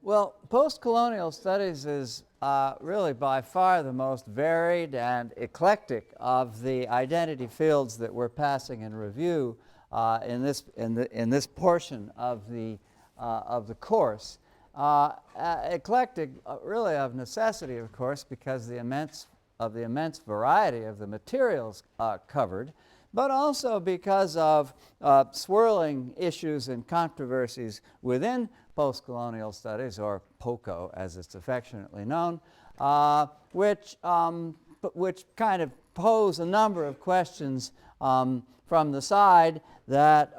Well, post-colonial studies is really by far the most varied and eclectic of the identity fields that we're passing in review in this portion of the course. Eclectic, really of necessity, of course, because the immense variety of the materials covered, but also because of swirling issues and controversies within post-colonial studies, or POCO as it's affectionately known, which kind of pose a number of questions from the side that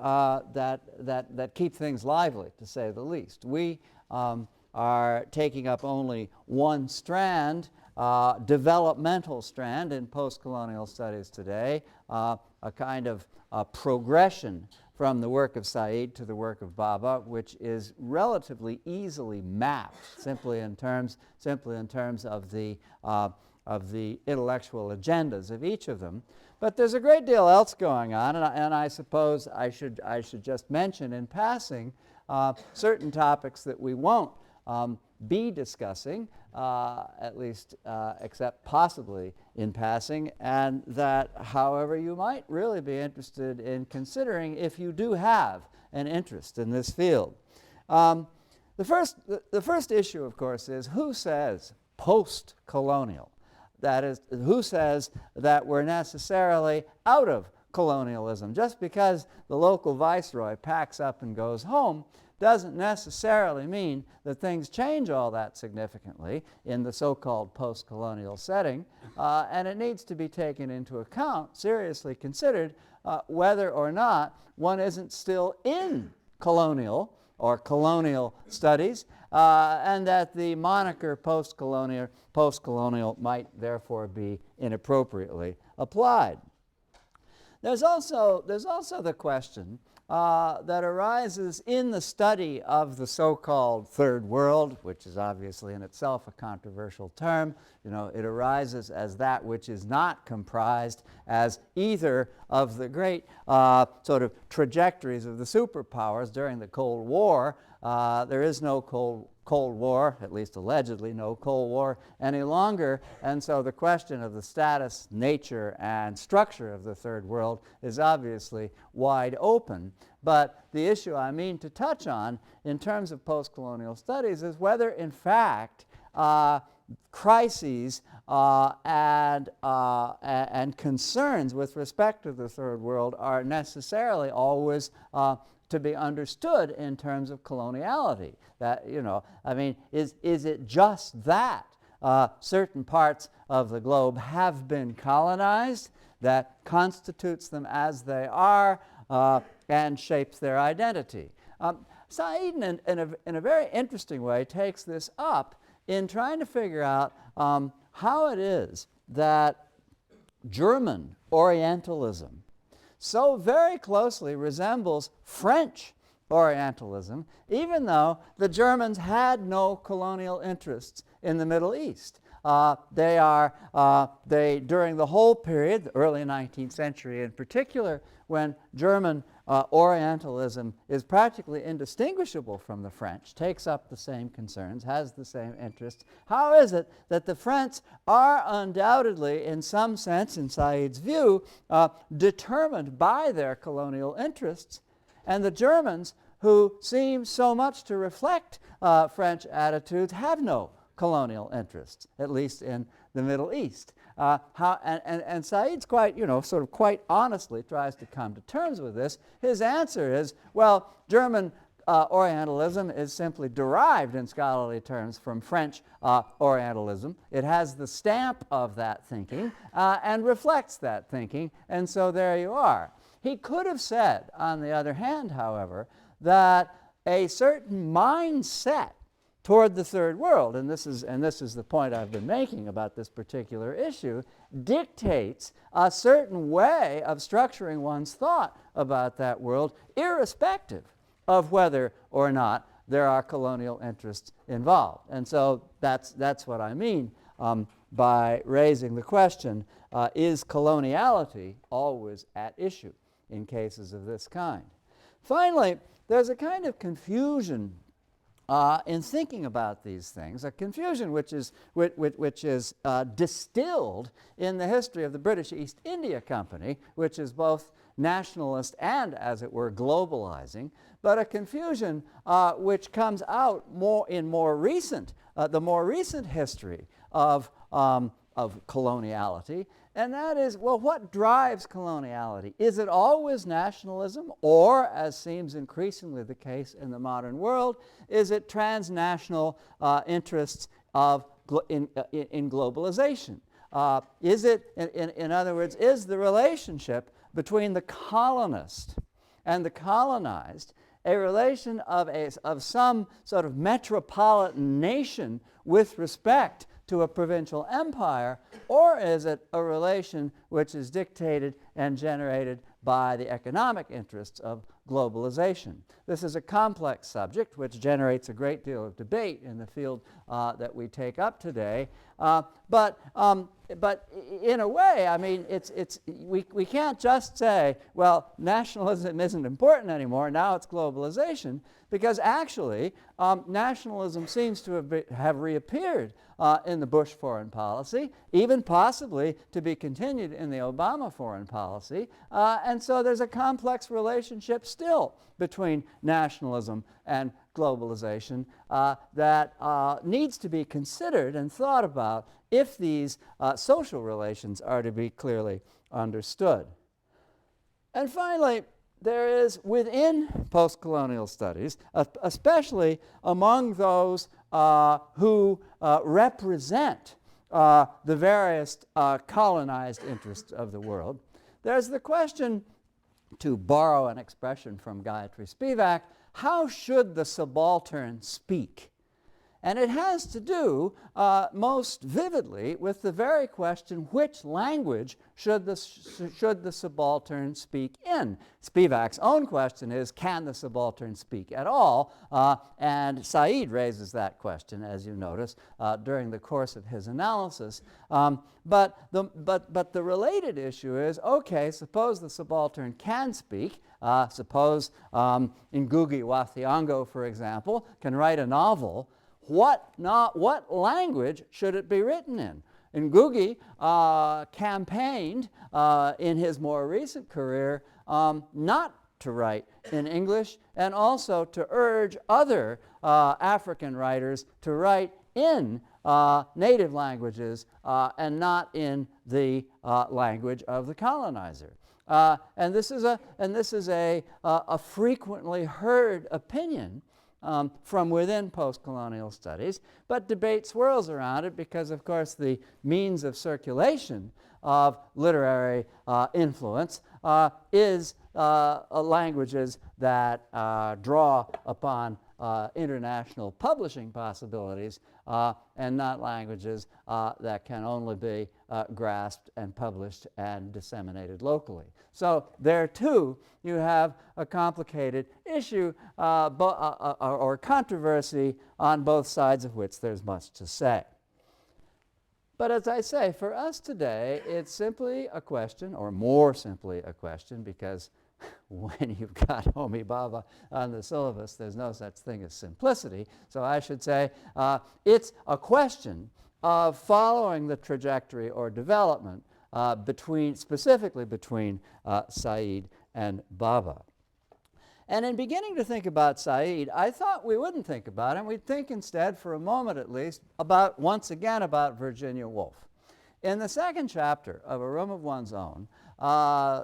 keep things lively, to say the least. We are taking up only one strand, developmental strand in post-colonial studies today, a kind of progression from the work of Said to the work of Bhabha, which is relatively easily mapped simply in terms of the intellectual agendas of each of them. But there's a great deal else going on, and I suppose I should just mention in passing certain topics that we won't be discussing, at least except possibly in passing, and that, however, you might really be interested in considering if you do have an interest in this field. The first issue, of course, is who says post-colonial? That is, who says that we're necessarily out of colonialism? Just because the local viceroy packs up and goes home doesn't necessarily mean that things change all that significantly in the so-called post-colonial setting, and it needs to be taken into account, seriously considered, whether or not one isn't still in colonial or colonial studies, and that the moniker post-colonial might therefore be inappropriately applied. There's also the question that arises in the study of the so-called third world, which is obviously in itself a controversial term. You know, it arises as that which is not comprised as either of the great sort of trajectories of the superpowers during the Cold War. There is no Cold War, at least allegedly no Cold War any longer, and so the question of the status, nature, and structure of the third world is obviously wide open. But the issue I mean to touch on in terms of post-colonial studies is whether, in fact, crises and concerns with respect to the third world are necessarily always to be understood in terms of coloniality. That, you know, I mean, is it just that certain parts of the globe have been colonized that constitutes them as they are and shapes their identity? Said, in a very interesting way, takes this up in trying to figure out how it is that German Orientalism so very closely resembles French Orientalism, even though the Germans had no colonial interests in the Middle East. During the whole period, the early 19th century in particular, when German Orientalism is practically indistinguishable from the French, takes up the same concerns, has the same interests. How is it that the French are undoubtedly, in some sense, in Said's view, determined by their colonial interests, and the Germans, who seem so much to reflect French attitudes, have no colonial interests, at least in the Middle East? And Said's quite, sort of quite honestly tries to come to terms with this. His answer is, well, German Orientalism is simply derived in scholarly terms from French Orientalism. It has the stamp of that thinking and reflects that thinking, and so there you are. He could have said, on the other hand, however, that a certain mindset toward the third world, and this is the point I've been making about this particular issue, dictates a certain way of structuring one's thought about that world, irrespective of whether or not there are colonial interests involved. And so that's what I mean by raising the question, is coloniality always at issue in cases of this kind? Finally, there's a kind of confusion in thinking about these things, a confusion which is distilled in the history of the British East India Company, which is both nationalist and, as it were, globalizing, but a confusion which comes out in the more recent history of coloniality, and that is, well, what drives coloniality? Is it always nationalism, or, as seems increasingly the case in the modern world, is it transnational interests in globalization? Is it, in other words, is the relationship between the colonist and the colonized a relation of some sort of metropolitan nation with respect to a provincial empire, or is it a relation which is dictated and generated by the economic interests of globalization? This is a complex subject which generates a great deal of debate in the field that we take up today. But in a way, I mean, we can't just say, well, nationalism isn't important anymore, now it's globalization, because actually nationalism seems to have reappeared in the Bush foreign policy, even possibly to be continued in the Obama foreign policy. And so there's a complex relationship still between nationalism and globalization that needs to be considered and thought about if these social relations are to be clearly understood. And finally, there is within post-colonial studies, especially among those who represent the various colonized interests of the world, there's the question, to borrow an expression from Gayatri Spivak, how should the subaltern speak? And it has to do most vividly with the very question, which language should the subaltern speak in? Spivak's own question is, can the subaltern speak at all? And Said raises that question, as you notice, during the course of his analysis. But the related issue is, okay, suppose the subaltern can speak. Suppose Ngugi wa Thiong'o, for example, can write a novel. What language should it be written in? Ngugi campaigned in his more recent career not to write in English, and also to urge other African writers to write in native languages and not in the language of the colonizer. And this is a frequently heard opinion from within post-colonial studies, but debate swirls around it because, of course, the means of circulation of literary influence is languages that draw upon international publishing possibilities and not languages that can only be grasped and published and disseminated locally. So there, too, you have a complicated issue or controversy on both sides of which there's much to say. But as I say, for us today, it's simply a question, or more simply a question, because when you've got Homi Bhabha on the syllabus, there's no such thing as simplicity. So I should say it's a question of following the trajectory or development specifically between Said and Bhabha. And in beginning to think about Said, I thought we wouldn't think about him. We'd think instead, for a moment at least, once again about Virginia Woolf. In the second chapter of A Room of One's Own,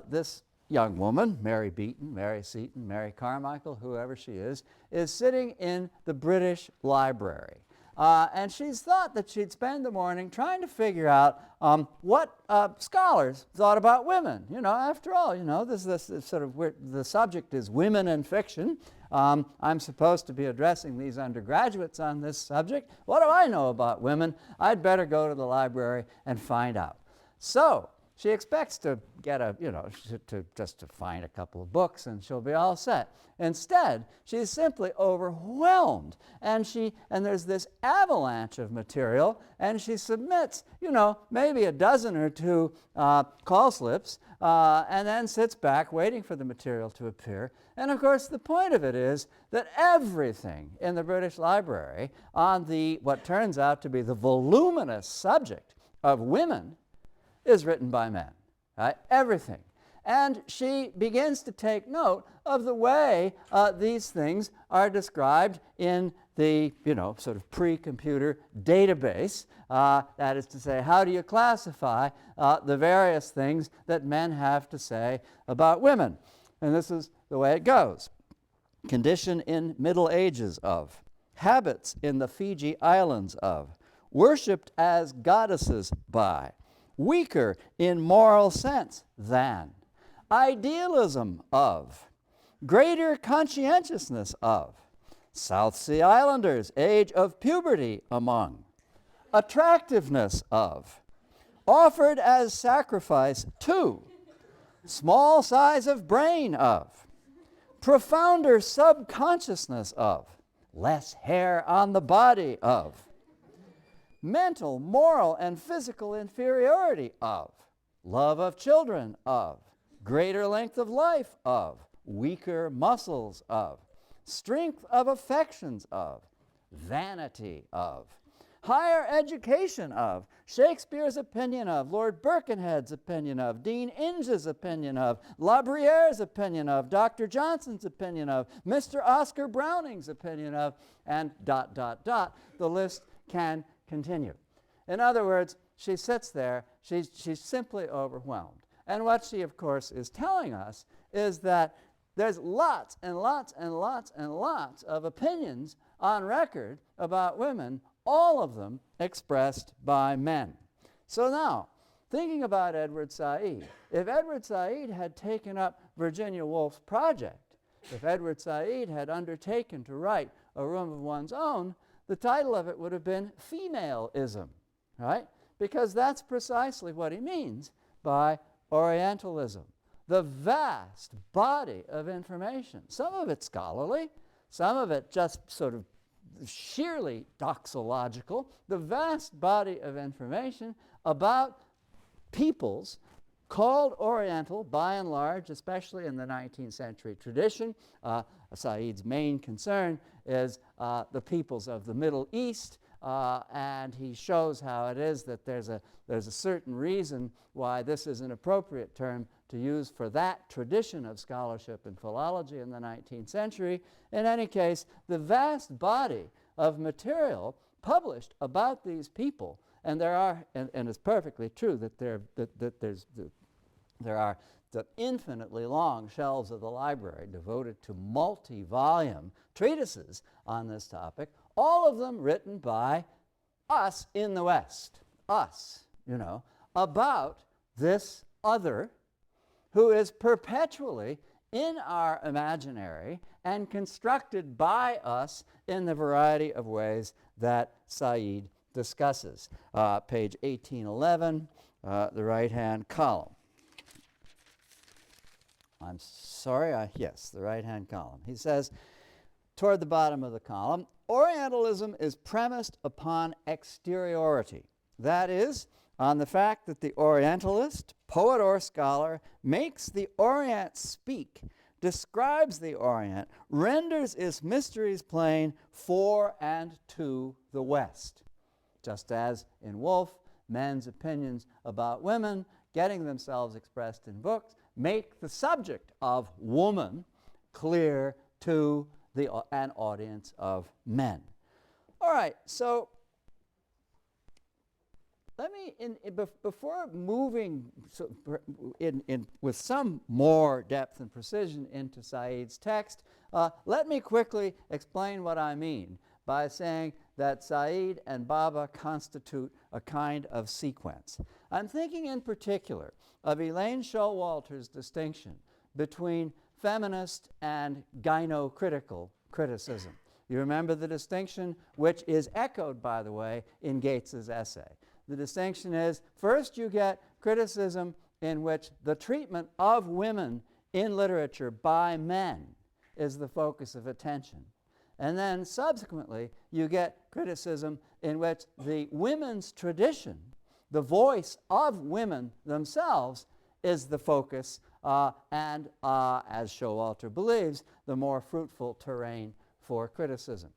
this young woman, Mary Beaton, Mary Seton, Mary Carmichael, whoever she is sitting in the British Library. And she's thought that she'd spend the morning trying to figure out what scholars thought about women. You know, after all, you know, this sort of the subject is women and fiction. I'm supposed to be addressing these undergraduates on this subject. What do I know about women? I'd better go to the library and find out. So she expects to get just to find a couple of books and she'll be all set. Instead, she's simply overwhelmed, and there's this avalanche of material, and she submits, maybe a dozen or two call slips, and then sits back waiting for the material to appear. And of course, the point of it is that everything in the British Library on what turns out to be the voluminous subject of women is written by men, right? Everything. And she begins to take note of the way these things are described in the, sort of pre-computer database. That is to say, how do you classify the various things that men have to say about women? And this is the way it goes. Condition in Middle Ages of, habits in the Fiji Islands of, worshipped as goddesses by, weaker in moral sense than, idealism of, greater conscientiousness of, South Sea Islanders, age of puberty among, attractiveness of, offered as sacrifice to, small size of brain of, profounder subconsciousness of, less hair on the body of, mental, moral, and physical inferiority of, love of children of, greater length of life of, weaker muscles of, strength of affections of, vanity of, higher education of, Shakespeare's opinion of, Lord Birkenhead's opinion of, Dean Inge's opinion of, La Brière's opinion of, Dr. Johnson's opinion of, Mr. Oscar Browning's opinion of, and ... The list can continue. In other words, she sits there, she's simply overwhelmed. And what she, of course, is telling us is that there's lots and lots and lots and lots of opinions on record about women, all of them expressed by men. So now, thinking about Edward Said, if Edward Said had taken up Virginia Woolf's project, if Edward Said had undertaken to write A Room of One's Own, the title of it would have been Femaleism, right? Because that's precisely what he means by Orientalism. The vast body of information, some of it scholarly, some of it just sort of sheerly doxological, the vast body of information about peoples called Oriental by and large, especially in the 19th century tradition. Said's main concern is the peoples of the Middle East, and he shows how it is that there's a certain reason why this is an appropriate term to use for that tradition of scholarship and philology in the 19th century. In any case, the vast body of material published about these people, and there are, and it's perfectly true that there are the infinitely long shelves of the library devoted to multi-volume treatises on this topic, all of them written by us in the West, us, about this other who is perpetually in our imaginary and constructed by us in the variety of ways that Said discusses. Page 1811, the right-hand column. I'm sorry, yes, the right-hand column. He says, toward the bottom of the column, Orientalism is premised upon exteriority. That is, on the fact that the Orientalist, poet or scholar, makes the Orient speak, describes the Orient, renders its mysteries plain for and to the West. Just as in Woolf, men's opinions about women, getting themselves expressed in books, make the subject of woman clear to an audience of men. All right, so let me, before moving with some more depth and precision into Said's text, let me quickly explain what I mean by saying that Said and Bhabha constitute a kind of sequence. I'm thinking in particular of Elaine Showalter's distinction between feminist and gynocritical criticism. You remember the distinction, which is echoed, by the way, in Gates's essay. The distinction is, first you get criticism in which the treatment of women in literature by men is the focus of attention. And then subsequently, you get criticism in which the women's tradition, the voice of women themselves, is the focus and, as Showalter believes, the more fruitful terrain for criticism.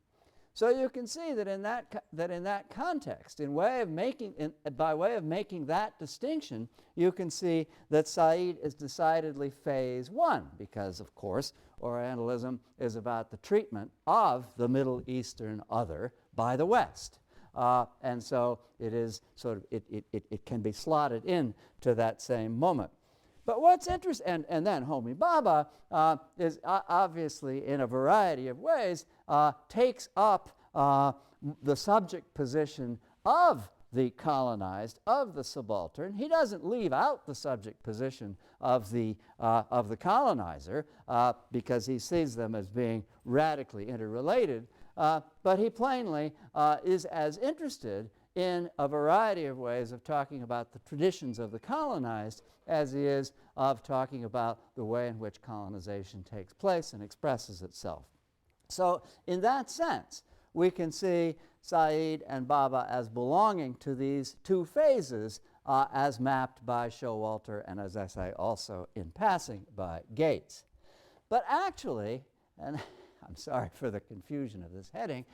So you can see that in that context, by way of making that distinction, you can see that Said is decidedly phase one, because, of course, Orientalism is about the treatment of the Middle Eastern other by the West. And so it is sort of, it can be slotted in to that same moment. But what's interesting, and then Homi Bhabha is obviously in a variety of ways takes up the subject position of the colonized, of the subaltern. He doesn't leave out the subject position of the colonizer because he sees them as being radically interrelated, but he plainly is as interested in a variety of ways of talking about the traditions of the colonized as he is of talking about the way in which colonization takes place and expresses itself. So in that sense, we can see Said and Bhabha as belonging to these two phases as mapped by Showalter and, as I say, also in passing by Gates. But actually, and I'm sorry for the confusion of this heading,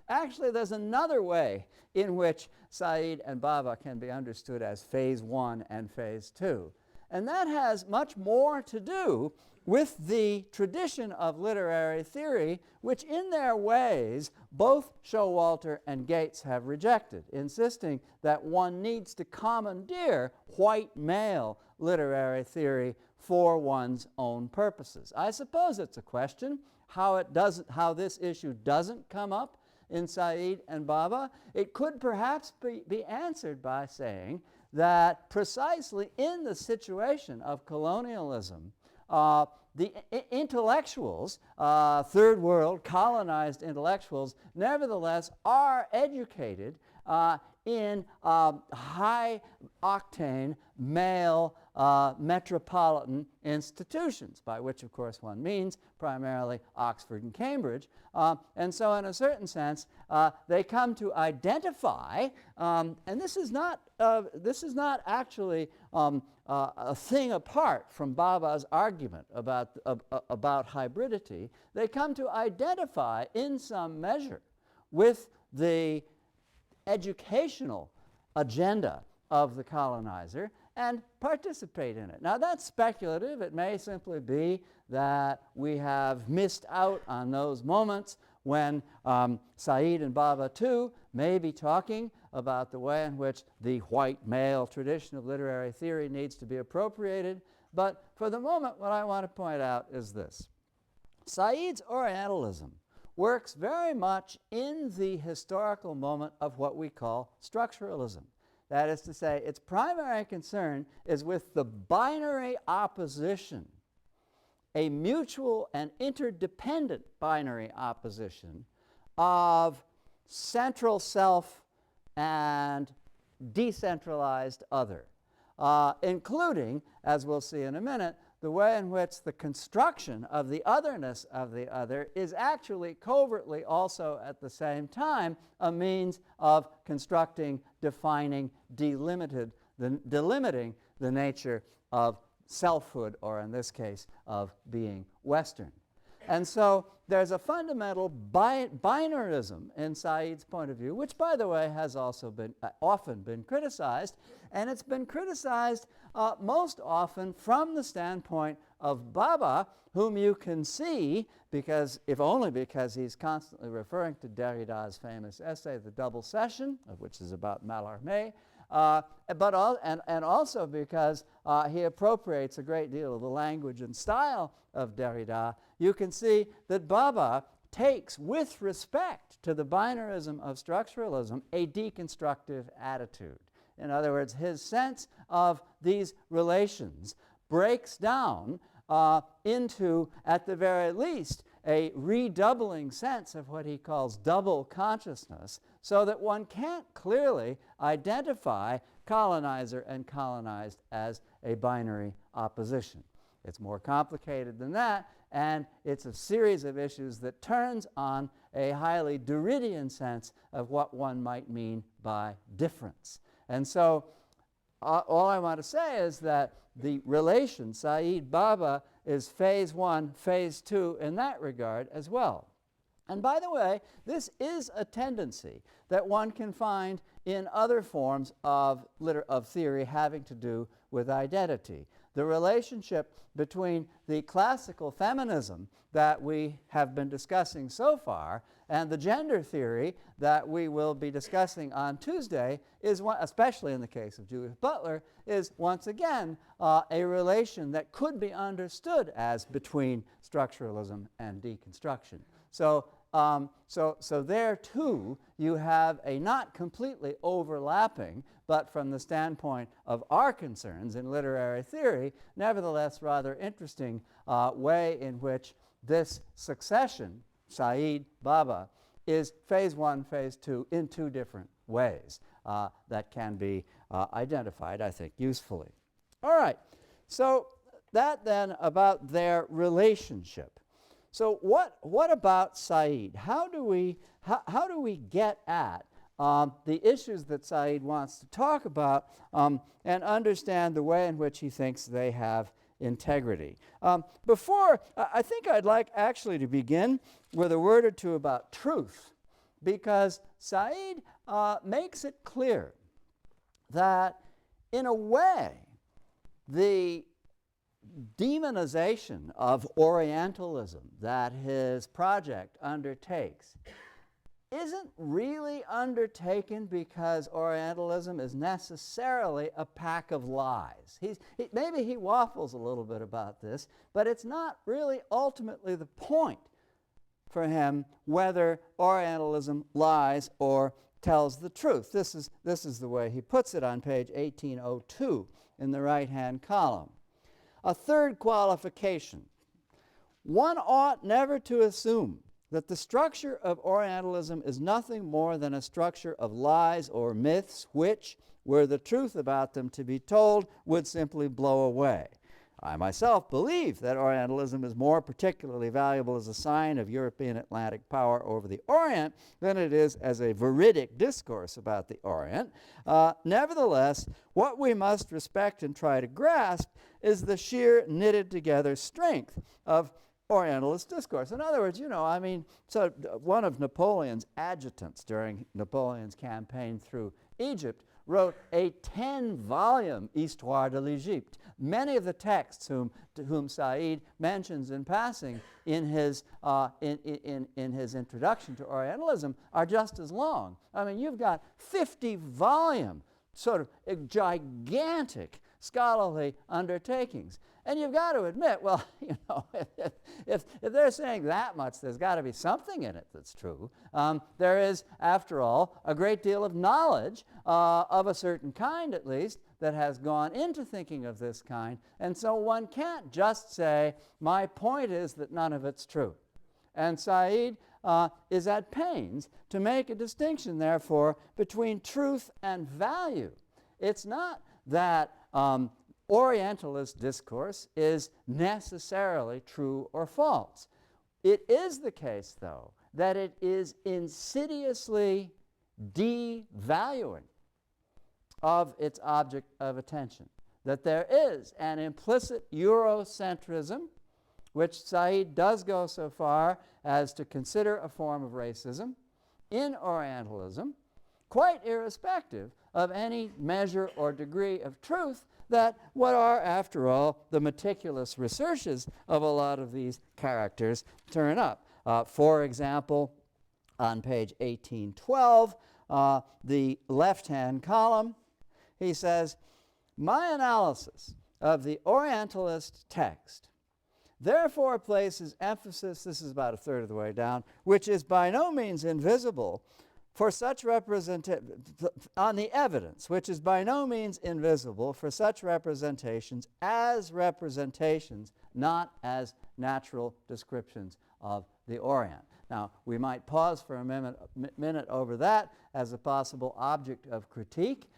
actually there's another way in which Said and Bhabha can be understood as phase one and phase two. And that has much more to do with the tradition of literary theory, which in their ways both Showalter and Gates have rejected, insisting that one needs to commandeer white male literary theory for one's own purposes. I suppose it's a question how this issue doesn't come up in Said and Bhabha. It could perhaps be answered by saying that precisely in the situation of colonialism, the intellectuals, third world colonized intellectuals, nevertheless are educated in high-octane male metropolitan institutions, by which, of course, one means primarily Oxford and Cambridge. And so in a certain sense, they come to identify, and this is not actually a thing apart from Bhabha's argument about hybridity. They come to identify in some measure with the educational agenda of the colonizer and participate in it. Now that's speculative. It may simply be that we have missed out on those moments when Said and Bhabha too may be talking about the way in which the white male tradition of literary theory needs to be appropriated. But for the moment, what I want to point out is this. Said's Orientalism works very much in the historical moment of what we call structuralism. That is to say, its primary concern is with the binary opposition, a mutual and interdependent binary opposition of central self and decentralized other, including, as we'll see in a minute, the way in which the construction of the otherness of the other is actually covertly also at the same time a means of constructing, defining, delimiting the nature of selfhood, or in this case, of being Western. And so there's a fundamental binarism in Said's point of view, which, by the way, has also been often been criticized, and it's been criticized most often from the standpoint of Bhabha, whom you can see, because if only because he's constantly referring to Derrida's famous essay, The Double Session, which is about Mallarmé, and also because he appropriates a great deal of the language and style of Derrida. You can see that Bhabha takes, with respect to the binarism of structuralism, a deconstructive attitude. In other words, his sense of these relations breaks down into, at the very least, a redoubling sense of what he calls double consciousness, so that one can't clearly identify colonizer and colonized as a binary opposition. It's more complicated than that, and it's a series of issues that turns on a highly Derridian sense of what one might mean by difference. And so all I want to say is that the relation Said-Bhabha is phase 1, phase 2 in that regard as well. And by the way, this is a tendency that one can find in other forms of theory having to do with identity. The relationship between the classical feminism that we have been discussing so far and the gender theory that we will be discussing on Tuesday is, especially in the case of Judith Butler, is once again a relation that could be understood as between structuralism and deconstruction. So there too you have a not completely overlapping, but from the standpoint of our concerns in literary theory, nevertheless rather interesting way in which this succession, Said-Bhabha, is phase 1, phase 2 in two different ways that can be identified, I think, usefully. All right, so that then about their relationship. So what about Said? How do we get at the issues that Said wants to talk about and understand the way in which he thinks they have integrity? I think I'd like actually to begin with a word or two about truth, because Said makes it clear that in a way the demonization of Orientalism that his project undertakes isn't really undertaken because Orientalism is necessarily a pack of lies. Maybe he waffles a little bit about this, but it's not really ultimately the point for him whether Orientalism lies or tells the truth. This is the way he puts it on page 1802 in the right-hand column. A third qualification: one ought never to assume that the structure of Orientalism is nothing more than a structure of lies or myths which, were the truth about them to be told, would simply blow away. I myself believe that Orientalism is more particularly valuable as a sign of European Atlantic power over the Orient than it is as a veridic discourse about the Orient. Nevertheless, what we must respect and try to grasp is the sheer knitted together strength of Orientalist discourse. In other words, so one of Napoleon's adjutants during Napoleon's campaign through Egypt wrote a 10-volume Histoire de l'Égypte. Many of the texts whom Said mentions in passing in his introduction to Orientalism are just as long. I mean, you've got 50-volume, sort of gigantic scholarly undertakings. And you've got to admit, well, if they're saying that much, there's got to be something in it that's true. There is, after all, a great deal of knowledge of a certain kind, at least, that has gone into thinking of this kind. And so one can't just say, my point is that none of it's true. And Said is at pains to make a distinction, therefore, between truth and value. It's not that Orientalist discourse is necessarily true or false. It is the case, though, that it is insidiously devaluing of its object of attention, that there is an implicit Eurocentrism, which Said does go so far as to consider a form of racism, in Orientalism, quite irrespective of any measure or degree of truth that what are, after all, the meticulous researches of a lot of these characters turn up. For example, on page 1812, the left-hand column, he says, my analysis of the Orientalist text therefore places emphasis, this is about a third of the way down, which is by no means invisible, for such on the evidence, which is by no means invisible for such representations as representations, not as natural descriptions of the Orient. Now, we might pause for a minute over that as a possible object of critique.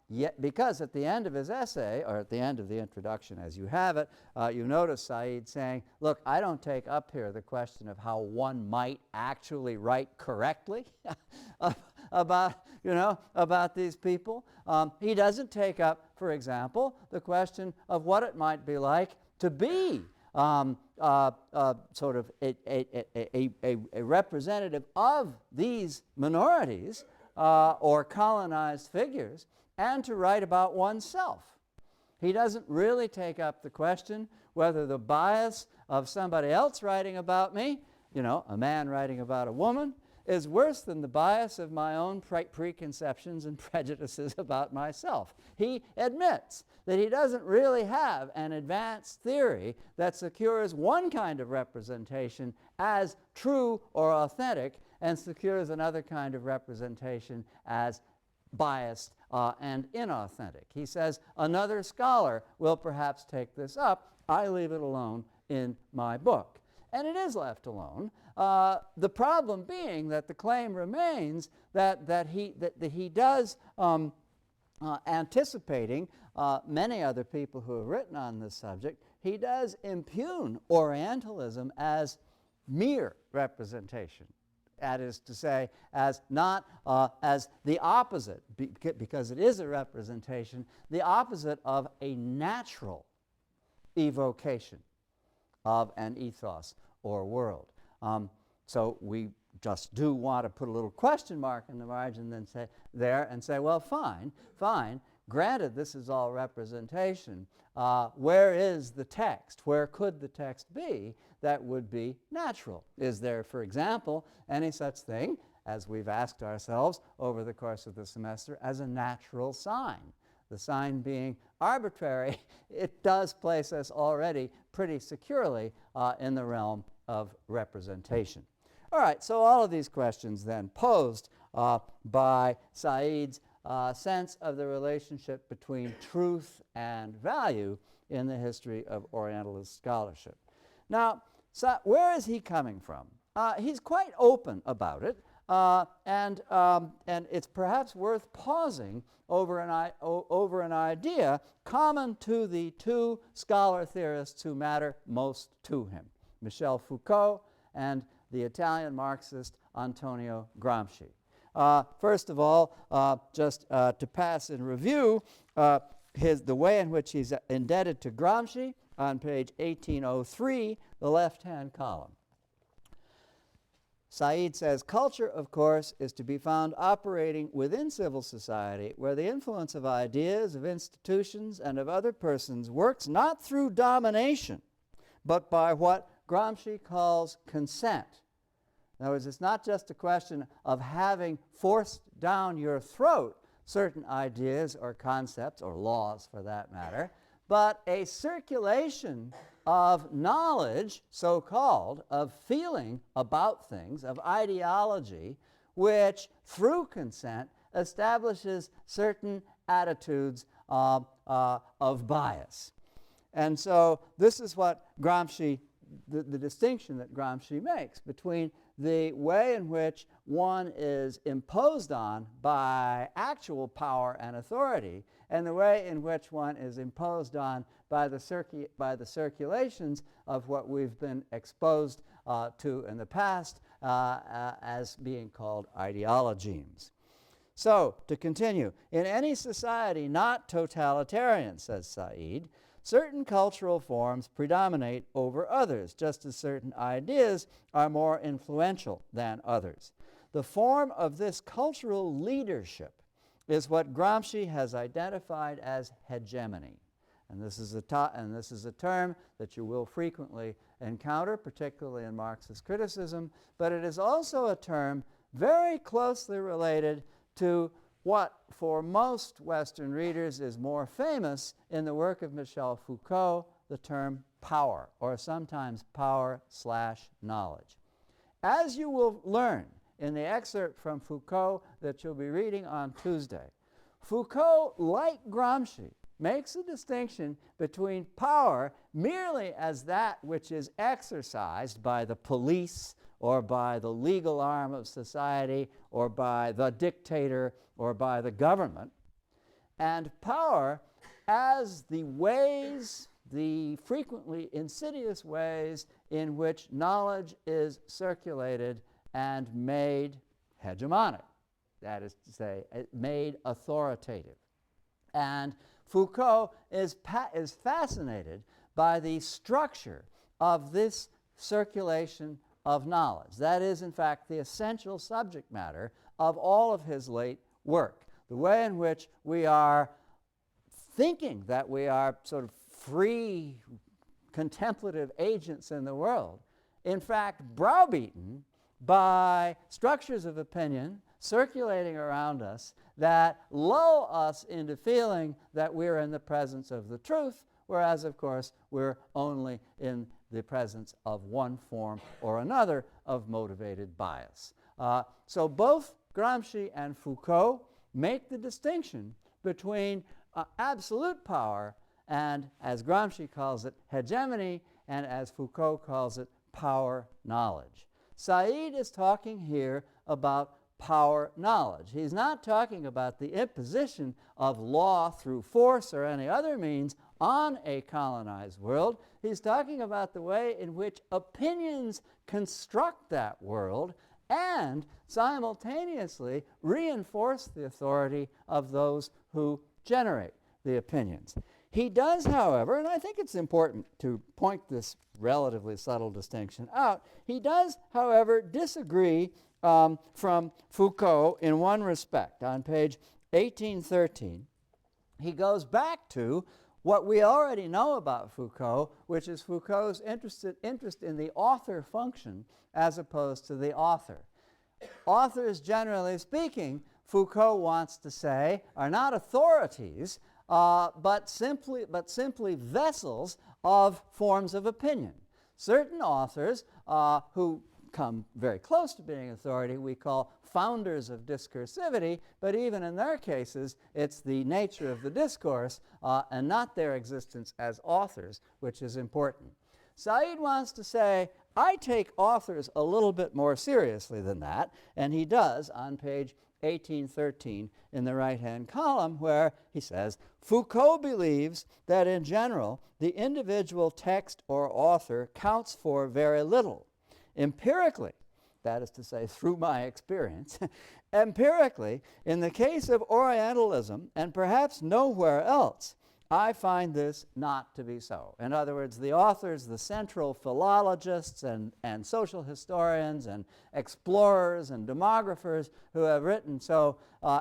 Yet, because at the end of his essay, or at the end of the introduction as you have it, you notice Said saying, look, I don't take up here the question of how one might actually write correctly about these people. He doesn't take up, for example, the question of what it might be like to be sort of a representative of these minorities or colonized figures, and to write about oneself. He doesn't really take up the question whether the bias of somebody else writing about me, a man writing about a woman, is worse than the bias of my own preconceptions and prejudices about myself. He admits that he doesn't really have an advanced theory that secures one kind of representation as true or authentic and secures another kind of representation as biased and inauthentic. He says another scholar will perhaps take this up. I leave it alone in my book. And it is left alone. The problem being that the claim remains that he does, anticipating many other people who have written on this subject, he does impugn Orientalism as mere representation. That is to say, as not as the opposite, because it is a representation, the opposite of a natural evocation of an ethos or world. So we just do want to put a little question mark in the margin and say, well, fine, granted this is all representation, where is the text? Where could the text be that would be natural? Is there, for example, any such thing, as we've asked ourselves over the course of the semester, as a natural sign? The sign being arbitrary, it does place us already pretty securely in the realm of representation. All right, so all of these questions then posed by Said's sense of the relationship between truth and value in the history of Orientalist scholarship. Now, so where is he coming from? He's quite open about it, and it's perhaps worth pausing over an idea common to the two scholar theorists who matter most to him, Michel Foucault and the Italian Marxist Antonio Gramsci. First of all, just to pass in review the way in which he's indebted to Gramsci on page 1803, the left-hand column. Said says, culture, of course, is to be found operating within civil society where the influence of ideas, of institutions, and of other persons works not through domination, but by what Gramsci calls consent. In other words, it's not just a question of having forced down your throat certain ideas or concepts, or laws for that matter, but a circulation of knowledge, so-called, of feeling about things, of ideology, which through consent establishes certain attitudes of bias. And so this is what Gramsci, the distinction that Gramsci makes between the way in which one is imposed on by actual power and authority and the way in which one is imposed on by the circulations of what we've been exposed to in the past as being called ideologemes. So, to continue, in any society not totalitarian, says Said, certain cultural forms predominate over others, just as certain ideas are more influential than others. The form of this cultural leadership is what Gramsci has identified as hegemony. And this is a term that you will frequently encounter, particularly in Marxist criticism, but it is also a term very closely related to what for most Western readers is more famous in the work of Michel Foucault, the term power, or sometimes power/knowledge. As you will learn in the excerpt from Foucault that you'll be reading on Tuesday, Foucault, like Gramsci, makes a distinction between power merely as that which is exercised by the police or by the legal arm of society or by the dictator or by the government, and power as the ways, the frequently insidious ways in which knowledge is circulated and made hegemonic, that is to say, made authoritative. And Foucault is fascinated by the structure of this circulation of knowledge. That is, in fact, the essential subject matter of all of his late work. The way in which we are thinking that we are sort of free contemplative agents in the world, in fact, browbeaten by structures of opinion circulating around us that lull us into feeling that we're in the presence of the truth, whereas, of course, we're only in the presence of one form or another of motivated bias. So both Gramsci and Foucault make the distinction between absolute power and, as Gramsci calls it, hegemony, and as Foucault calls it, power knowledge. Said is talking here about power knowledge. He's not talking about the imposition of law through force or any other means on a colonized world. He's talking about the way in which opinions construct that world and simultaneously reinforce the authority of those who generate the opinions. He does, however, and I think it's important to point this relatively subtle distinction out, he does, however, disagree from Foucault in one respect. On page 1813, he goes back to what we already know about Foucault, which is Foucault's interest in the author function as opposed to the author. Authors, generally speaking, Foucault wants to say, are not authorities, but simply vessels of forms of opinion. Certain authors who come very close to being authority we call founders of discursivity, but even in their cases it's the nature of the discourse and not their existence as authors which is important. Said wants to say, I take authors a little bit more seriously than that, and he does on page 1813 in the right-hand column, where he says, Foucault believes that in general the individual text or author counts for very little. Empirically, that is to say through my experience, empirically, in the case of Orientalism, and perhaps nowhere else, I find this not to be so. In other words, the authors, the central philologists and social historians and explorers and demographers who have written so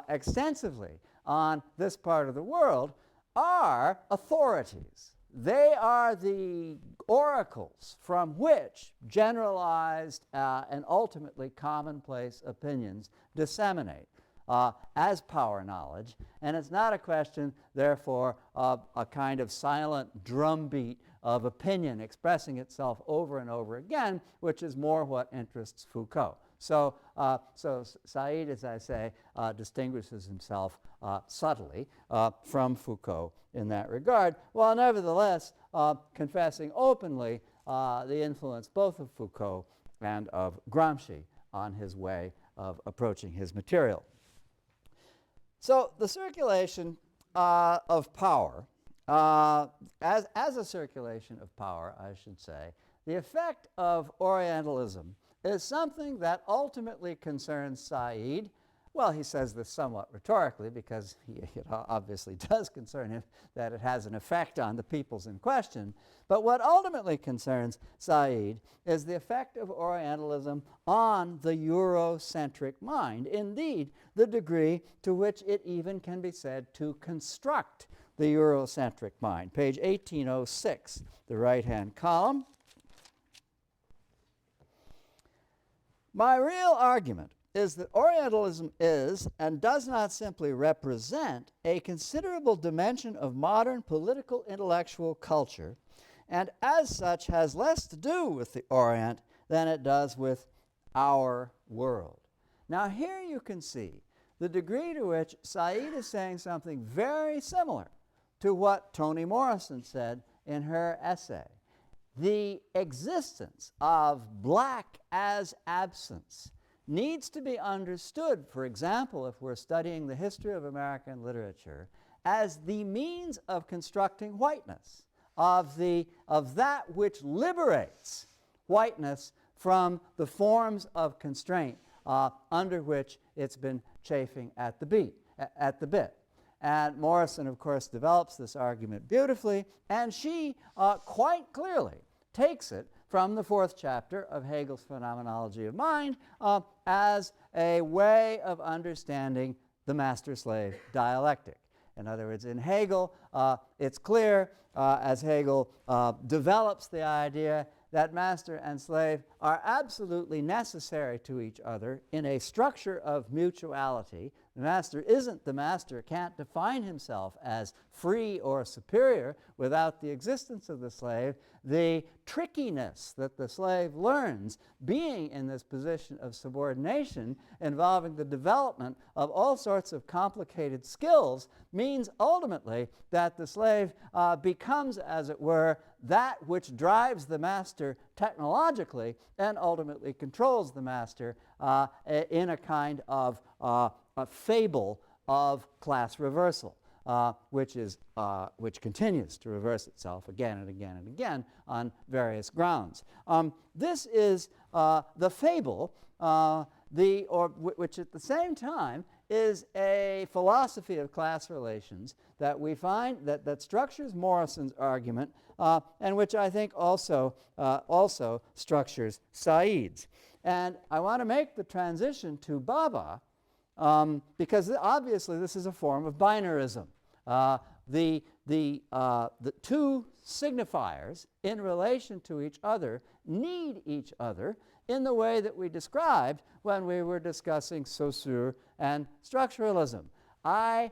extensively on this part of the world are authorities. They are the oracles from which generalized and ultimately commonplace opinions disseminate as power knowledge, and it's not a question, therefore, of a kind of silent drumbeat of opinion expressing itself over and over again, which is more what interests Foucault. So Said, as I say, distinguishes himself subtly from Foucault in that regard, while nevertheless confessing openly the influence both of Foucault and of Gramsci on his way of approaching his material. So the circulation of power, as a circulation of power, I should say, the effect of Orientalism is something that ultimately concerns Said. Well, he says this somewhat rhetorically because it obviously does concern him that it has an effect on the peoples in question. But what ultimately concerns Said is the effect of Orientalism on the Eurocentric mind. Indeed, the degree to which it even can be said to construct the Eurocentric mind. Page 1806, the right-hand column. My real argument is that Orientalism is and does not simply represent a considerable dimension of modern political intellectual culture, and as such has less to do with the Orient than it does with our world. Now here you can see the degree to which Said is saying something very similar to what Toni Morrison said in her essay. The existence of black as absence needs to be understood, for example, if we're studying the history of American literature, as the means of constructing whiteness, of that which liberates whiteness from the forms of constraint under which it's been chafing at the bit. And Morrison, of course, develops this argument beautifully, and she quite clearly takes it from the 4th chapter of Hegel's Phenomenology of Mind as a way of understanding the master-slave dialectic. In other words, in Hegel, it's clear as Hegel develops the idea that master and slave are absolutely necessary to each other in a structure of mutuality. The master isn't the master, can't define himself as free or superior without the existence of the slave. The trickiness that the slave learns being in this position of subordination involving the development of all sorts of complicated skills means ultimately that the slave becomes, as it were, that which drives the master technologically and ultimately controls the master in a kind of a fable of class reversal, which continues to reverse itself again and again and again on various grounds. This is the fable, which at the same time is a philosophy of class relations that we find that structures Morrison's argument and which I think also structures Said's. And I want to make the transition to Bhabha because obviously this is a form of binarism. The two signifiers in relation to each other need each other in the way that we described when we were discussing Saussure and structuralism. I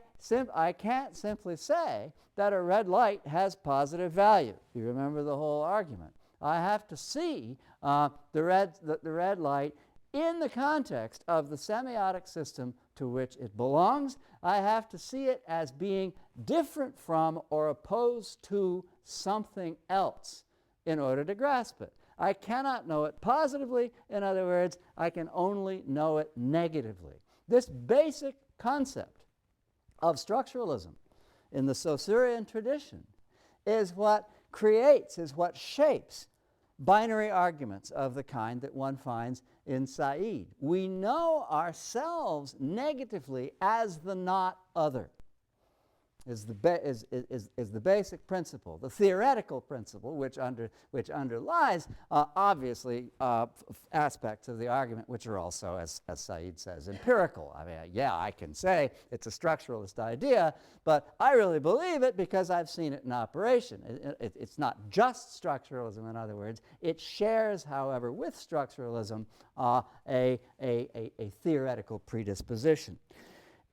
can't simply say that a red light has positive value. You remember the whole argument. I have to see the red light in the context of the semiotic system to which it belongs. I have to see it as being different from or opposed to something else in order to grasp it. I cannot know it positively. In other words, I can only know it negatively. This basic concept of structuralism in the Saussurean tradition is what shapes binary arguments of the kind that one finds in Said. We know ourselves negatively as the not other, is the basic principle, the theoretical principle which underlies obviously aspects of the argument which are also, as Said says, empirical. I mean, yeah, I can say it's a structuralist idea, but I really believe it because I've seen it in operation. It's not just structuralism, in other words. It shares, however, with structuralism a theoretical predisposition.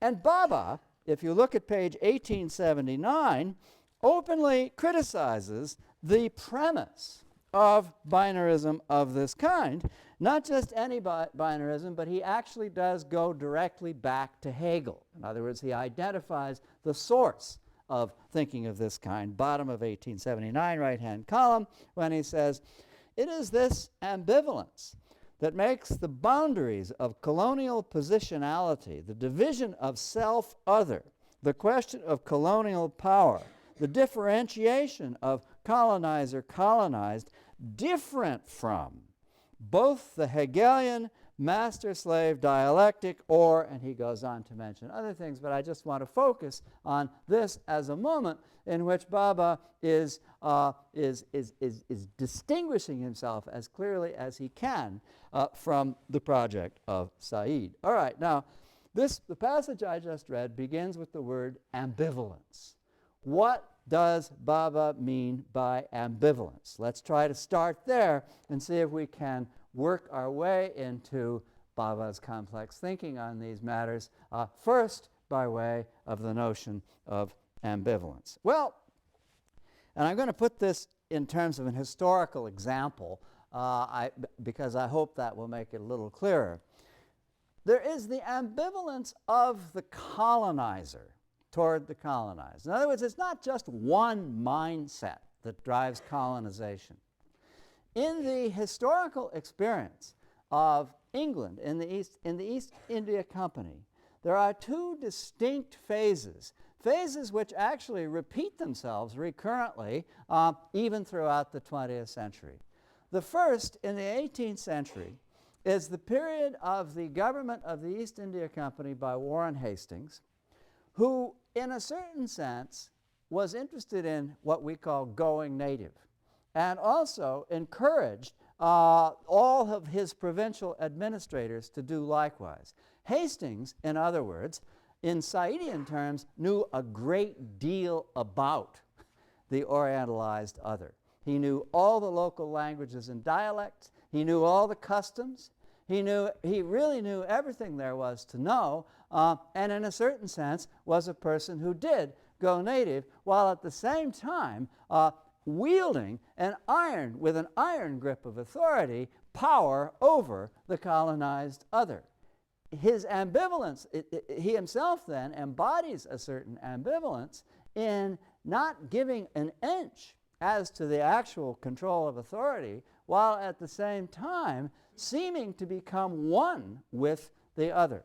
And Bhabha, if you look at page 1879, openly criticizes the premise of binarism of this kind. Not just any binarism, but he actually does go directly back to Hegel. In other words, he identifies the source of thinking of this kind, bottom of 1879, right-hand column, when he says, "It is this ambivalence that makes the boundaries of colonial positionality, the division of self-other, the question of colonial power, the differentiation of colonizer-colonized, different from both the Hegelian master-slave dialectic or," and he goes on to mention other things, but I just want to focus on this as a moment in which Bhabha is distinguishing himself as clearly as he can from the project of Said. All right, now, the passage I just read begins with the word ambivalence. What does Bhabha mean by ambivalence? Let's try to start there and see if we can work our way into Bhabha's complex thinking on these matters, first by way of the notion of ambivalence. Well, and I'm going to put this in terms of an historical example because I hope that will make it a little clearer. There is the ambivalence of the colonizer toward the colonized. In other words, it's not just one mindset that drives colonization. In the historical experience of England in the East India Company, there are two distinct phases phases which actually repeat themselves recurrently even throughout the 20th century. The first, in the 18th century, is the period of the government of the East India Company by Warren Hastings, who, in a certain sense, was interested in what we call going native, and also encouraged all of his provincial administrators to do likewise. Hastings, in other words, in Saidian terms, knew a great deal about the Orientalized other. He knew all the local languages and dialects. He knew all the customs. He really knew everything there was to know, and in a certain sense was a person who did go native, while at the same time wielding with an iron grip of authority, power over the colonized other. His ambivalence, he himself then embodies a certain ambivalence in not giving an inch as to the actual control of authority, while at the same time seeming to become one with the other.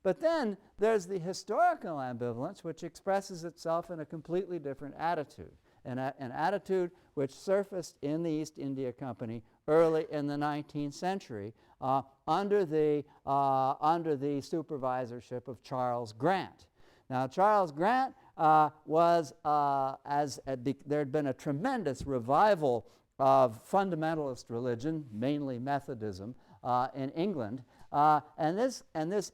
But then there's the historical ambivalence, which expresses itself in a completely different attitude, an attitude which surfaced in the East India Company early in the 19th century under the supervisorship of Charles Grant. Now, Charles Grant there had been a tremendous revival of fundamentalist religion, mainly Methodism, in England, and this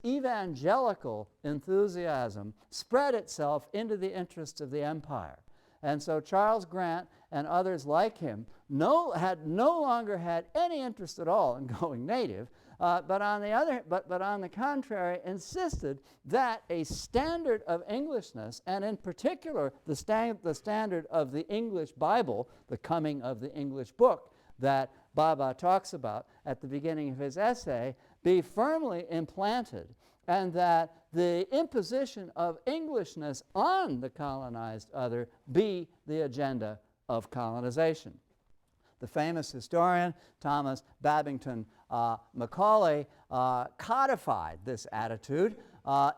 evangelical enthusiasm spread itself into the interests of the empire. And so Charles Grant and others like him had no longer had any interest at all in going native, but on the contrary, insisted that a standard of Englishness, and in particular the standard of the English Bible, the coming of the English book that Bhabha talks about at the beginning of his essay, be firmly implanted, and that the imposition of Englishness on the colonized other be the agenda of colonization. The famous historian Thomas Babington Macaulay codified this attitude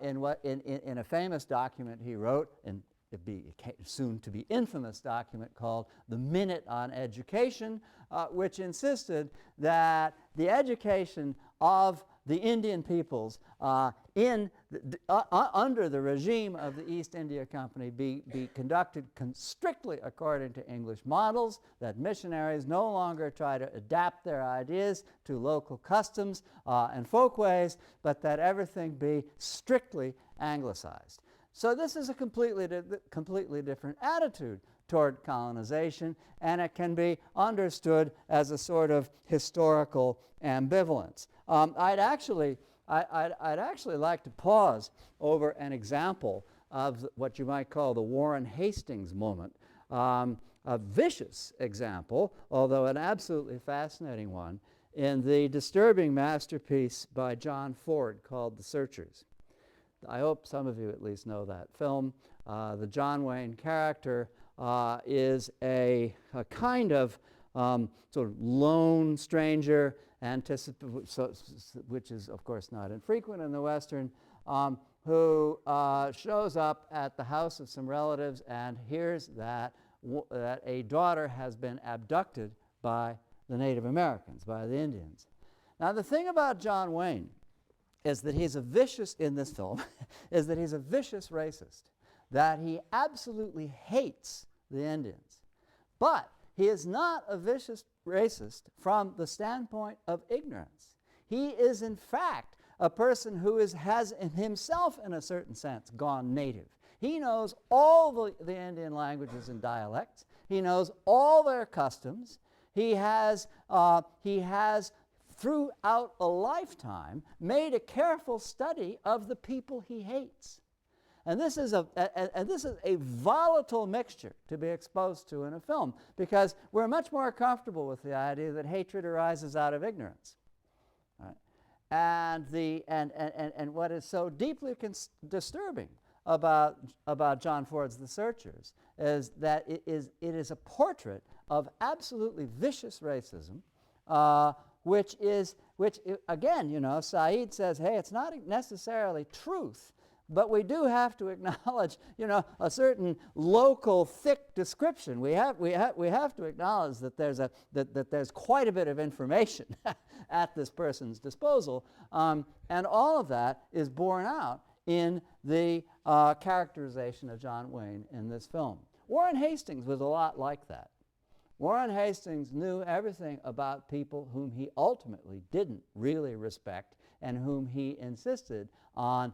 in a famous document he wrote, in the soon to be infamous document called The Minute on Education, which insisted that the education of the Indian peoples under the regime of the East India Company be conducted strictly according to English models, that missionaries no longer try to adapt their ideas to local customs and folkways, but that everything be strictly anglicized. So this is a completely different attitude toward colonization, and it can be understood as a sort of historical ambivalence. I'd actually like to pause over an example of what you might call the Warren Hastings moment, a vicious example, although an absolutely fascinating one, in the disturbing masterpiece by John Ford called The Searchers. I hope some of you at least know that film. The John Wayne character is a kind of sort of lone stranger, which is, of course, not infrequent in the Western, who shows up at the house of some relatives and hears that a daughter has been abducted by the Native Americans, by the Indians. Now, the thing about John Wayne is that he's a vicious, in this film, is that he's a vicious racist, that he absolutely hates the Indians. But he is not a vicious racist from the standpoint of ignorance. He is, in fact, a person who has himself, in a certain sense, gone native. He knows all the Indian languages and dialects. He knows all their customs. He has throughout a lifetime made a careful study of the people he hates. And this is a volatile mixture to be exposed to in a film, because we're much more comfortable with the idea that hatred arises out of ignorance. Right? And what is so deeply disturbing about John Ford's The Searchers is that it is a portrait of absolutely vicious racism, which again, Said says, hey, it's not necessarily truth, but we do have to acknowledge, a certain local thick description. We have to acknowledge that there's quite a bit of information at this person's disposal, and all of that is borne out in the characterization of John Wayne in this film. Warren Hastings was a lot like that. Warren Hastings knew everything about people whom he ultimately didn't really respect and whom he insisted on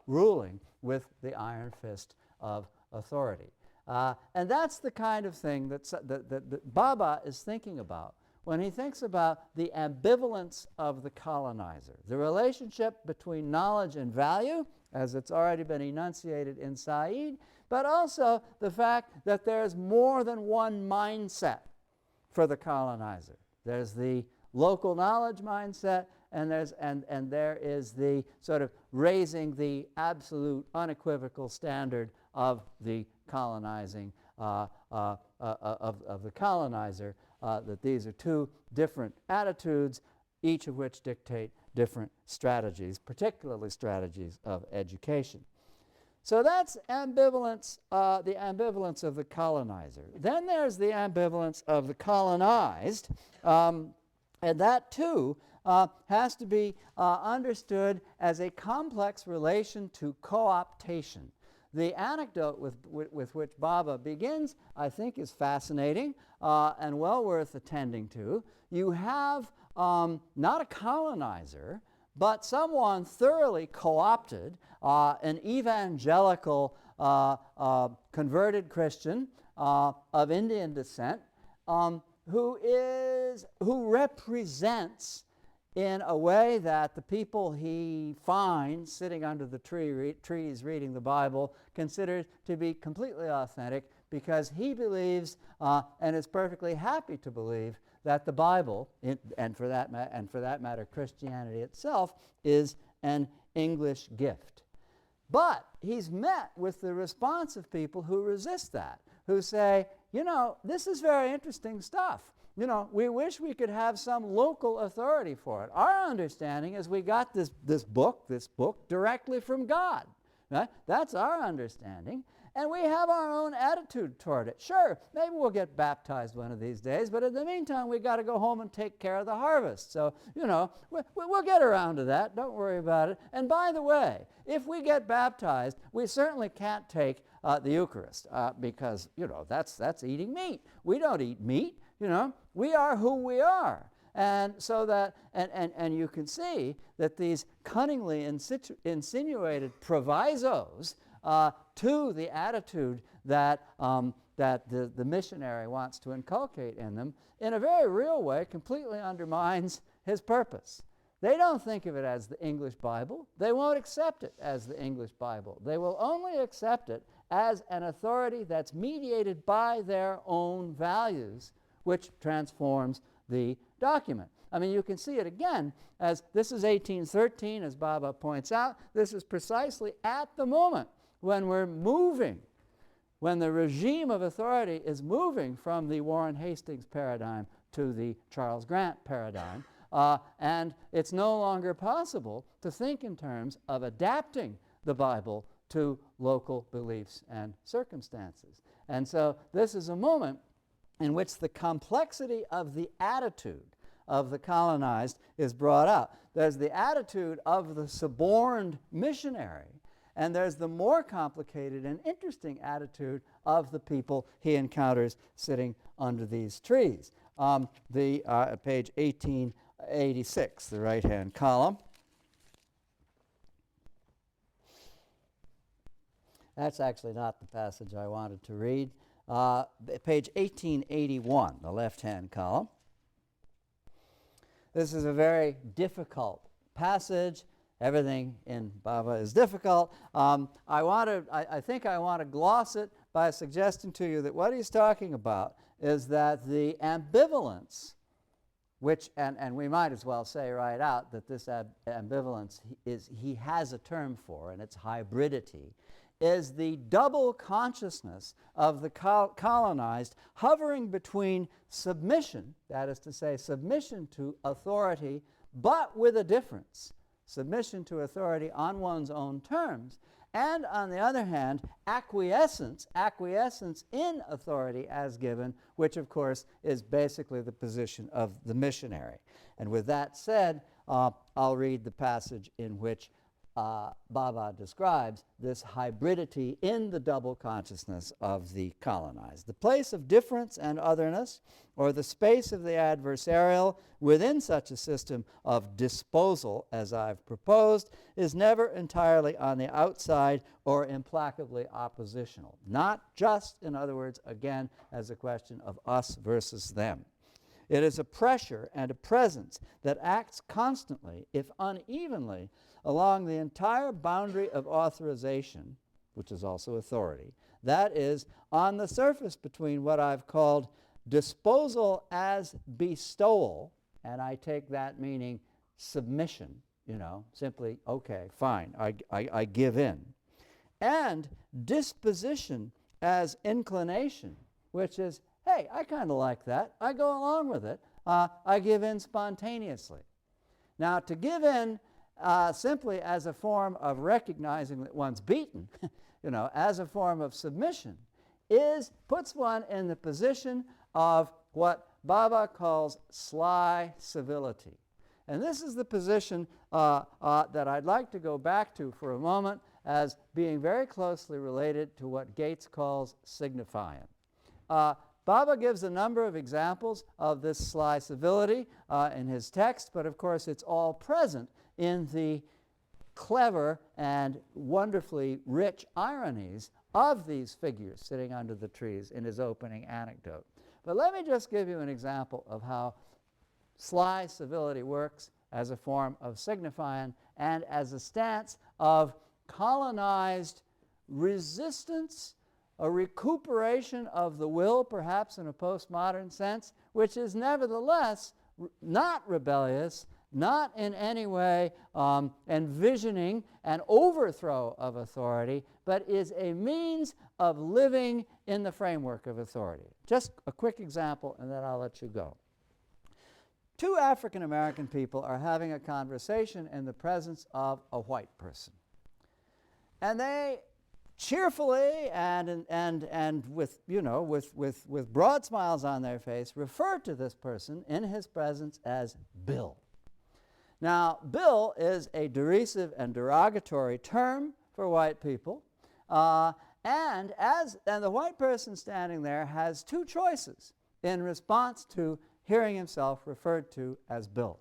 ruling with the iron fist of authority. And that's the kind of thing that Bhabha is thinking about when he thinks about the ambivalence of the colonizer, the relationship between knowledge and value, as it's already been enunciated in Said, but also the fact that there's more than one mindset for the colonizer. There's the local knowledge mindset, and there is the sort of raising the absolute unequivocal standard of the colonizing of the colonizer. That these are two different attitudes, each of which dictate different strategies, particularly strategies of education. So that's ambivalence, the ambivalence of the colonizer. Then there's the ambivalence of the colonized, and that too has to be understood as a complex relation to co-optation. The anecdote with which Bhabha begins, I think, is fascinating and well worth attending to. You have not a colonizer, but someone thoroughly co-opted, an evangelical converted Christian of Indian descent, who represents in a way that the people he finds sitting under the trees reading the Bible consider to be completely authentic, because he believes and is perfectly happy to believe that the Bible, and for that matter Christianity itself, is an English gift. But he's met with the response of people who resist that, who say, this is very interesting stuff. We wish we could have some local authority for it. Our understanding is we got this book directly from God. Right? That's our understanding. And we have our own attitude toward it. Sure, maybe we'll get baptized one of these days, but in the meantime, we've got to go home and take care of the harvest. So, we'll get around to that. Don't worry about it. And by the way, if we get baptized, we certainly can't take the Eucharist because, that's eating meat. We don't eat meat. We are who we are. And so that, and you can see that these cunningly insinuated provisos to the attitude that the missionary wants to inculcate in them, in a very real way, completely undermines his purpose. They don't think of it as the English Bible. They won't accept it as the English Bible. They will only accept it as an authority that's mediated by their own values, which transforms the document. I mean, you can see it again, as this is 1813, as Bhabha points out. This is precisely at the moment when we're moving, when the regime of authority is moving from the Warren Hastings paradigm to the Charles Grant paradigm, and it's no longer possible to think in terms of adapting the Bible to local beliefs and circumstances. And so this is a moment in which the complexity of the attitude of the colonized is brought up. There's the attitude of the suborned missionary, and there's the more complicated and interesting attitude of the people he encounters sitting under these trees. Page 1886, the right-hand column. That's actually not the passage I wanted to read. Page 1881, the left-hand column. This is a very difficult passage. Everything in Bhabha is difficult. I think I want to gloss it by suggesting to you that what he's talking about is that the ambivalence, which, and we might as well say right out that this ambivalence he has a term for, and it's hybridity, is the double consciousness of the colonized hovering between submission, that is to say, submission to authority, but with a difference, submission to authority on one's own terms, and on the other hand, acquiescence in authority as given, which of course is basically the position of the missionary. And with that said, I'll read the passage in which Bhabha describes this hybridity in the double consciousness of the colonized. The place of difference and otherness, or the space of the adversarial within such a system of disposal as I've proposed, is never entirely on the outside or implacably oppositional. Not just, in other words, again, as a question of us versus them. It is a pressure and a presence that acts constantly, if unevenly, along the entire boundary of authorization, which is also authority. That is, on the surface between what I've called disposal as bestowal, and I take that meaning submission, simply, okay, fine, I give in, and disposition as inclination, which is, hey, I kind of like that. I go along with it. I give in spontaneously. Now, to give in simply as a form of recognizing that one's beaten, as a form of submission, puts one in the position of what Bhabha calls sly civility. And this is the position that I'd like to go back to for a moment as being very closely related to what Gates calls signifyin. Bhabha gives a number of examples of this sly civility in his text, but of course it's all present in the clever and wonderfully rich ironies of these figures sitting under the trees in his opening anecdote. But let me just give you an example of how sly civility works as a form of signifyin and as a stance of colonized resistance, a recuperation of the will, perhaps in a postmodern sense, which is nevertheless not rebellious, not in any way envisioning an overthrow of authority, but is a means of living in the framework of authority. Just a quick example, and then I'll let you go. Two African American people are having a conversation in the presence of a white person. And they cheerfully and with broad smiles on their face refer to this person in his presence as Bill. Now, Bill is a derisive and derogatory term for white people, and the white person standing there has two choices in response to hearing himself referred to as Bill.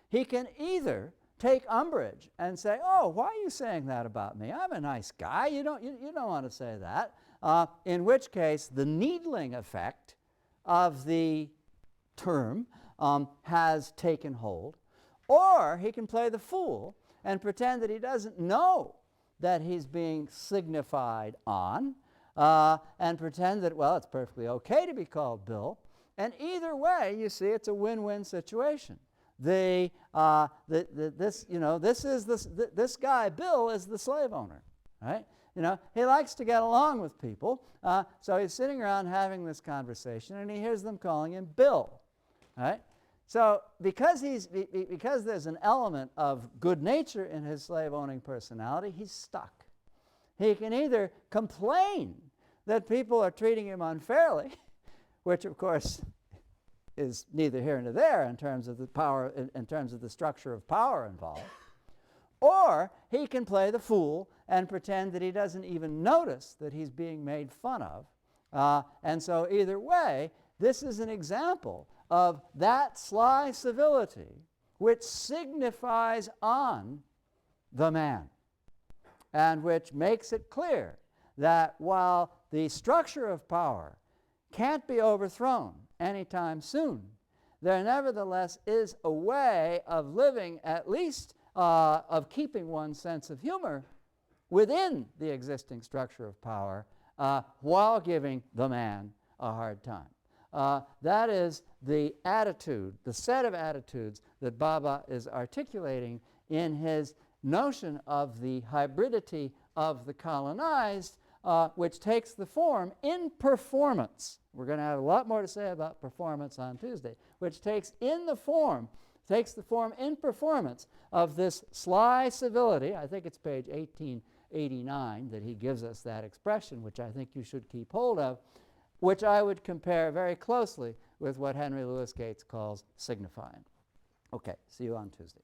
He can either take umbrage and say, "Oh, why are you saying that about me? I'm a nice guy. You don't want to say that." In which case, the needling effect of the term has taken hold. Or he can play the fool and pretend that he doesn't know that he's being signified on, and pretend that, well, it's perfectly okay to be called Bill. And either way, you see, it's a win-win situation. This guy Bill is the slave owner, right? He likes to get along with people, so he's sitting around having this conversation, and he hears them calling him Bill, right? So because there's an element of good nature in his slave-owning personality, he's stuck. He can either complain that people are treating him unfairly, which of course is neither here nor there in terms of the power, in terms of the structure of power involved, or he can play the fool and pretend that he doesn't even notice that he's being made fun of. And so either way, this is an example of that sly civility which signifies on the man and which makes it clear that while the structure of power can't be overthrown anytime soon, there nevertheless is a way of living, at least of keeping one's sense of humor within the existing structure of power while giving the man a hard time. That is the attitude, the set of attitudes that Bhabha is articulating in his notion of the hybridity of the colonized, which takes the form in performance. We're going to have a lot more to say about performance on Tuesday, which takes the form in performance of this sly civility. I think it's page 18 89 that he gives us that expression, which I think you should keep hold of, which I would compare very closely with what Henry Louis Gates calls signifyin. Okay, see you on Tuesday.